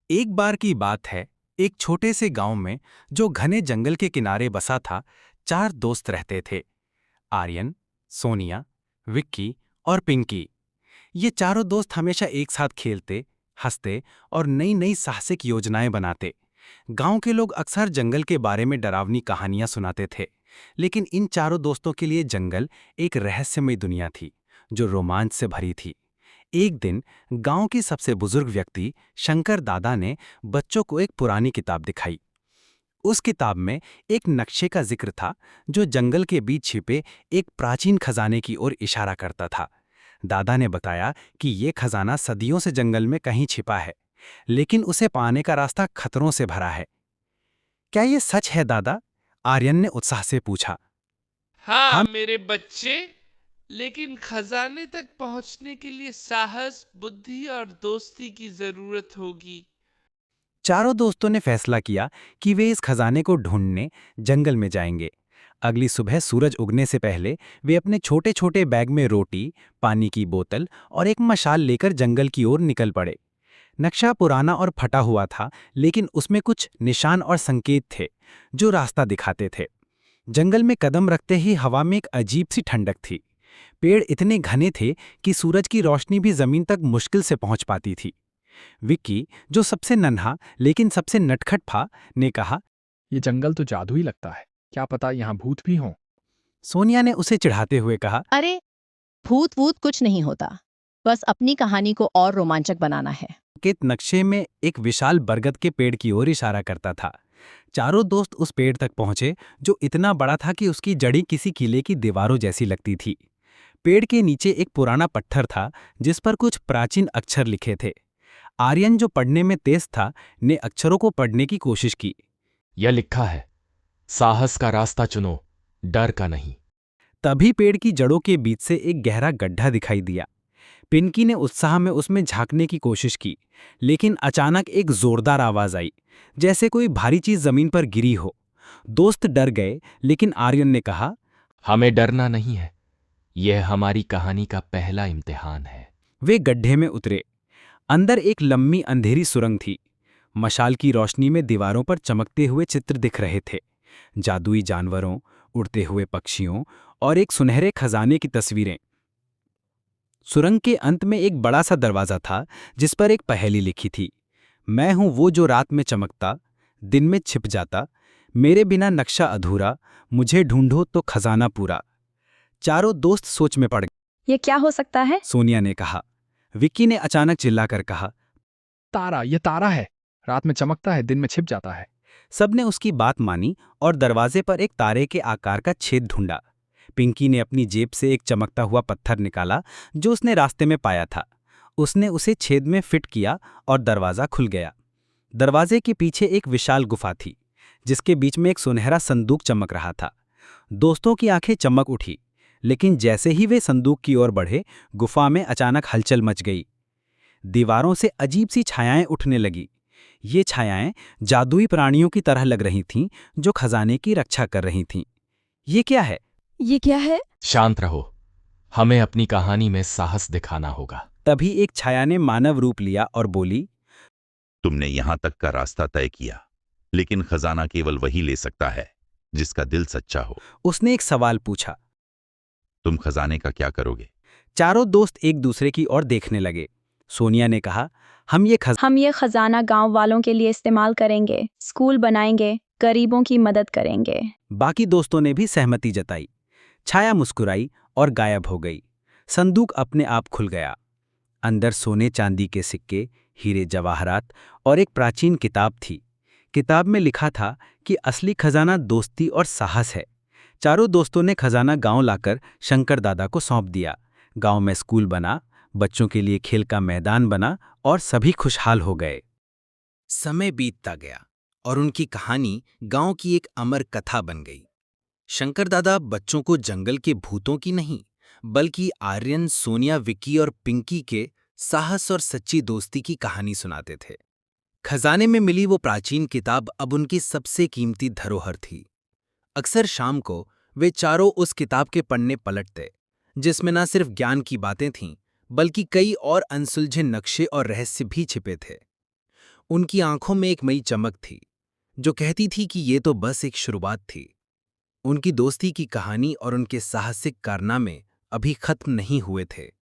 एक बार की बात है। एक छोटे से गांव में जो घने जंगल के किनारे बसा था, चार दोस्त रहते थे। आर्यन, सोनिया, विक्की और पिंकी। ये चारों दोस्त हमेशा एक साथ खेलते, हंसते और नई नई साहसिक योजनाएं बनाते। गांव के लोग अक्सर जंगल के बारे में डरावनी कहानियां सुनाते थे, लेकिन इन चारों दोस्तों के लिए जंगल एक रहस्यमय दुनिया थी, जो रोमांच से भरी थी। एक दिन गांव की सबसे बुजुर्ग व्यक्ति शंकर दादा ने बच्चों को एक पुरानी किताब दिखाई। उस किताब में एक नक्शे का जिक्र था, जो जंगल के बीच छिपे एक प्राचीन खजाने की ओर इशारा करता था। दादा ने बताया कि ये खजाना सदियों से जंगल में कहीं छिपा है, लेकिन उसे पाने का रास्ता खतरों से भरा है। क्या ये सच है दादा? आर्यन ने उत्साह से पूछा। हाँ हाँ। मेरे बच्चे, लेकिन खजाने तक पहुंचने के लिए साहस, बुद्धि और दोस्ती की जरूरत होगी। चारों दोस्तों ने फैसला किया कि वे इस खजाने को ढूंढने जंगल में जाएंगे। अगली सुबह सूरज उगने से पहले वे अपने छोटे छोटे बैग में रोटी, पानी की बोतल और एक मशाल लेकर जंगल की ओर निकल पड़े। नक्शा पुराना और फटा हुआ था, लेकिन उसमें कुछ निशान और संकेत थे जो रास्ता दिखाते थे। जंगल में कदम रखते ही हवा में एक अजीब सी ठंडक थी। पेड़ इतने घने थे कि सूरज की रोशनी भी जमीन तक मुश्किल से पहुंच पाती थी। विक्की, जो सबसे नन्हा लेकिन सबसे नटखट था, ने कहा। ये जंगल तो जादू ही लगता है। क्या पता यहाँ भूत भी हों। सोनिया ने उसे चिढ़ाते हुए कहा। अरे, भूत वूत कुछ नहीं होता। बस अपनी कहानी को और रोमांचक बनाना है। के नक्शे में एक विशाल बरगद के पेड़ की ओर इशारा करता था। चारों दोस्त उस पेड़ तक पहुंचे, जो इतना बड़ा था कि उसकी जड़ी किसी किले की दीवारों जैसी लगती थी। पेड़ के नीचे एक पुराना पत्थर था, जिस पर कुछ प्राचीन अक्षर लिखे थे। आर्यन, जो पढ़ने में तेज था, ने अक्षरों को पढ़ने की कोशिश की। यह लिखा है, साहस का रास्ता चुनो, डर का नहीं। तभी पेड़ की जड़ों के बीच से एक गहरा गड्ढा दिखाई दिया। पिंकी ने उत्साह में उसमें झांकने की कोशिश की, लेकिन अचानक एक जोरदार आवाज आई, जैसे कोई भारी चीज जमीन पर गिरी हो। दोस्त डर गए, लेकिन आर्यन ने कहा। हमें डरना नहीं है, यह हमारी कहानी का पहला इम्तिहान है। वे गड्ढे में उतरे। अंदर एक लंबी अंधेरी सुरंग थी। मशाल की रोशनी में दीवारों पर चमकते हुए चित्र दिख रहे थे, जादुई जानवरों, उड़ते हुए पक्षियों और एक सुनहरे खजाने की तस्वीरें। सुरंग के अंत में एक बड़ा सा दरवाजा था, जिस पर एक पहेली लिखी थी। मैं हूं वो जो रात में चमकता, दिन में छिप जाता, मेरे बिना नक्शा अधूरा, मुझे ढूंढो तो खजाना पूरा। चारों दोस्त सोच में पड़ गए। ये क्या हो सकता है? सोनिया ने कहा। विक्की ने अचानक चिल्लाकर कहा। तारा, ये तारा है। रात में चमकता है, दिन में छिप जाता है। सबने उसकी बात मानी और दरवाजे पर एक तारे के आकार का छेद ढूंढा। पिंकी ने अपनी जेब से एक चमकता हुआ पत्थर निकाला, जो उसने रास्ते में पाया था। उसने उसे छेद में फिट किया और दरवाजा खुल गया। दरवाजे के पीछे एक विशाल गुफा थी, जिसके बीच में एक सुनहरा संदूक चमक रहा था। दोस्तों की आंखें चमक उठी, लेकिन जैसे ही वे संदूक की ओर बढ़े, गुफा में अचानक हलचल मच गई। दीवारों से अजीब सी छायाएं उठने लगी। ये छायाएं जादुई प्राणियों की तरह लग रही थीं, जो खजाने की रक्षा कर रही थीं। ये क्या है? ये क्या है? शांत रहो, हमें अपनी कहानी में साहस दिखाना होगा। तभी एक छाया ने मानव रूप लिया और बोली। तुमने यहां तक का रास्ता तय किया, लेकिन खजाना केवल वही ले सकता है जिसका दिल सच्चा हो। उसने एक सवाल पूछा। तुम खजाने का क्या करोगे? चारों दोस्त एक दूसरे की ओर देखने लगे। सोनिया ने कहा। हम ये खजाना गांव वालों के लिए इस्तेमाल करेंगे, स्कूल बनाएंगे, गरीबों की मदद करेंगे। बाकी दोस्तों ने भी सहमति जताई। छाया मुस्कुराई और गायब हो गई। संदूक अपने आप खुल गया। अंदर सोने चांदी के सिक्के, हीरे जवाहरात और एक प्राचीन किताब थी। किताब में लिखा था कि असली खजाना दोस्ती और साहस है। चारों दोस्तों ने खजाना गांव लाकर शंकर दादा को सौंप दिया। गांव में स्कूल बना, बच्चों के लिए खेल का मैदान बना और सभी खुशहाल हो गए। समय बीतता गया और उनकी कहानी गांव की एक अमर कथा बन गई। शंकर दादा बच्चों को जंगल के भूतों की नहीं, बल्कि आर्यन, सोनिया, विक्की और पिंकी के साहस और सच्ची दोस्ती की कहानी सुनाते थे। खजाने में मिली वो प्राचीन किताब अब उनकी सबसे कीमती धरोहर थी। अक्सर शाम को वे चारों उस किताब के पन्ने पलटते, जिसमें न सिर्फ ज्ञान की बातें थीं, बल्कि कई और अनसुलझे नक्शे और रहस्य भी छिपे थे। उनकी आंखों में एक नई चमक थी जो कहती थी कि ये तो बस एक शुरुआत थी। उनकी दोस्ती की कहानी और उनके साहसिक कारनामे अभी खत्म नहीं हुए थे।